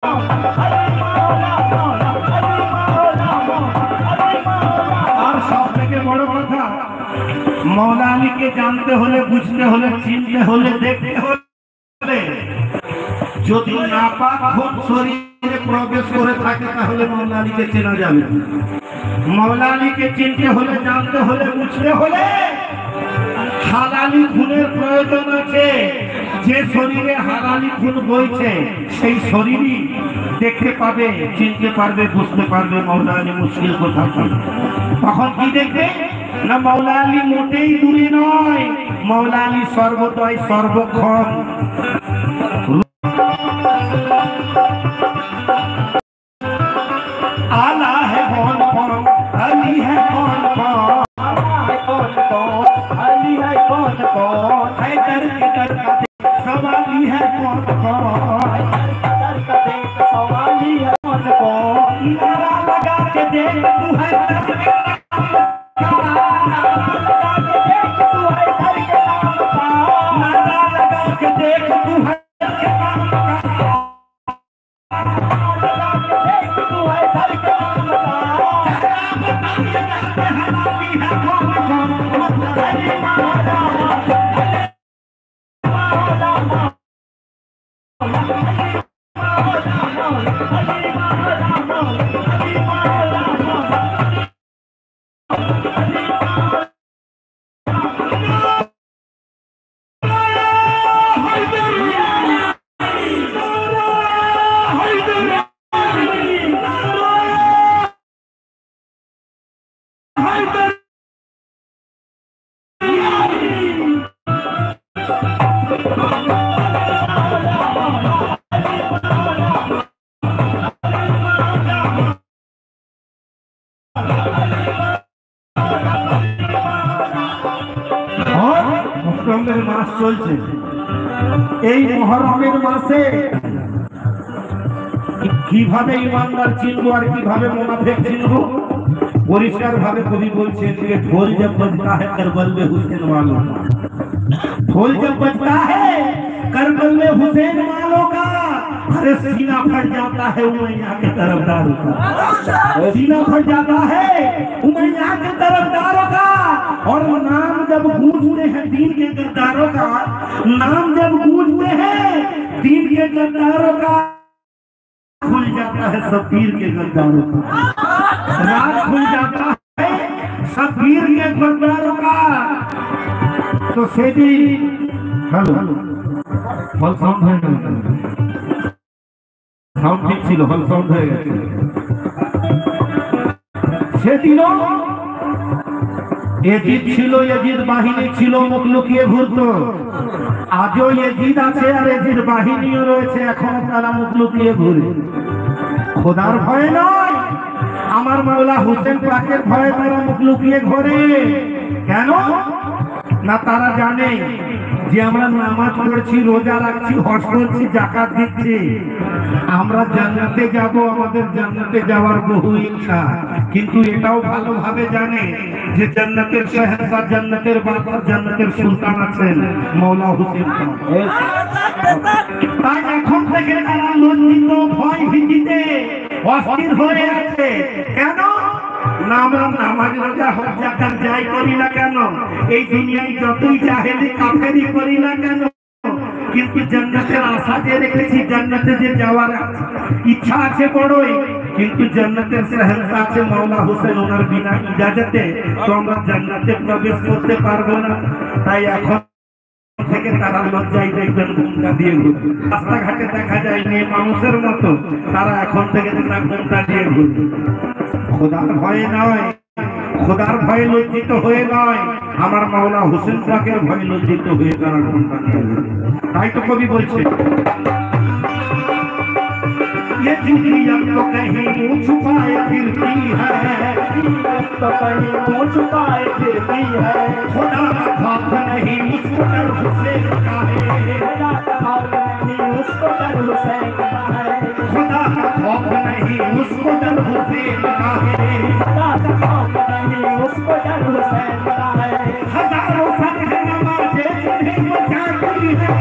আর সব থেকে বড় কথা, মৌলা আলীকে জানতে হলে, বুঝতে হলে, চিনতে হলে, দেখতে হলে, যদি নাপাক খুব শরীরে প্রবেশ করে থাকে তাহলে মৌলা আলীকে চেনা যাবে। মৌলা আলীকে চিনতে হলে, জানতে হলে, বুঝতে হলে হালালি খুনের প্রয়োজন আছে। যে শরীরে হালালি খুন বইছে সেই শরীরই দেখতে পাবে, চিনতে পারবে, বুঝতে পারবে মৌলা আলী মুশকিল কোথায়। তখন কি দেখবে না, মৌলা আলী মোটেই দূরে নয়, মৌলা আলী সর্বদাই সর্বক্ষণ। आला है कौन कौन, अली है कौन कौन, अली है कौन कौन, हैदर के दर का सवाली है कौन कौन, हैदर का देख सवाली है कौन कौन, नारा लगा के देख तू हैदर के नारा लगा के देख तू हैदर के মাস চলছে। এই মুহররমের মাসে কিভাবে ইমানদার চিনবো আর কিভাবে মুনাফিক চিনবো, পরিষ্কার ভাবে কবি বলছেন যে ঢোল जब बजता है करबल में हुसैन वालों का, ढोल जब बजता है करबल में हुसैन वालों का, अरे सीना फट जाता है उमैया के तरफदारों का, सीना फट जाता है उमैया के तरफदारों का। और नाम जब गूंजते हैं दीन के गद्दारों का, नाम जब गूंजते हैं दीन के गद्दारों का, खुल जाता है शब्बीर के गद्दारों का, राज खुल जाता है शब्बीर के गद्दारों का। तो सेदी हेलो फल साउंड है, साउंड ठीक ছিল, फल साउंड হয়ে গেছে। সেদিনও এজিদ ছিল, এজিদ বাহিনী ছিল, মুখ লুকিয়ে ঘুরতো। আজও এজিদ আছে আর এজিদ বাহিনীও রয়েছে, এখন তারা মুখ লুকিয়ে ঘুরে। খোদার ভয় নয়, আমার মাওলা হোসেন পাকের ভয়ে তারা মুখ লুকিয়ে ঘোরে। কেন না, তারা জানে যে আমরা নামাজ পড়ছি, রোজা রাখছি, হজ করছি, যাকাত দিচ্ছি, আমরা জান্নাতে যাব, আমাদের জান্নাতে যাওয়ার বহু ইচ্ছা। কিন্তু এটাও ভালোভাবে জানে যে জান্নাতের শাহজাদা, জান্নাতের বাদশা, জান্নাতের সুলতান আছেন মাওলা হোসেন। তাই এখন থেকে তারা লজ্জিত, ভয় ভীতিতে অস্থির হয়ে আছে। কেন না, আমরা নামাজ রোজা হজ যাকাত যাই করি না কেন, এই দুনিয়ায় যতই জাহেলি কাফেরি করি না কেন, কিন্তু জান্নাতের আশা যে রেখেছি, জান্নাতে যে যাওয়ার ইচ্ছা আছে বড়ই, কিন্তু জান্নাতের শাহজাদা আছে মাওলা হোসেন, ওনার বিনা ইজাজতে তো আমরা জান্নাতে প্রবেশ করতে পারবো না। তাই এখন থেকে তারা লজ্জায় দেখবেন ঘুমটা দিয়ে ঘুরবে, রাস্তাঘাটে দেখা যায় মেয়ে মানুষের মতো, তারা এখন থেকে তারা ঘুমটা দিয়ে ঘুরবে। খোদার ভয়ে নয়, খোদার ভয়ে লজ্জিত হয়ে নয়, আমার মাওলা হোসেন পাকের ভয়ে লজ্জিত হয়ে তারা ঘুমটা দিয়ে ঘুরবে। তাই তো কবি বলছে, ये जिंदगी अब तो कहीं मुँह छुपाए फिरती है, तो कहीं मुँह छुपाए फिरती है, खुदा का खौफ नहीं उसको डर हुसैन का है, खुदा का खौफ नहीं उसको डर हुसैन का है, खुदा का खौफ नहीं उसको डर हुसैन का है, खुदा का खौफ नहीं उसको डर हुसैन का है। हजारों सर नमाज़ें जिन्हें बचाती है,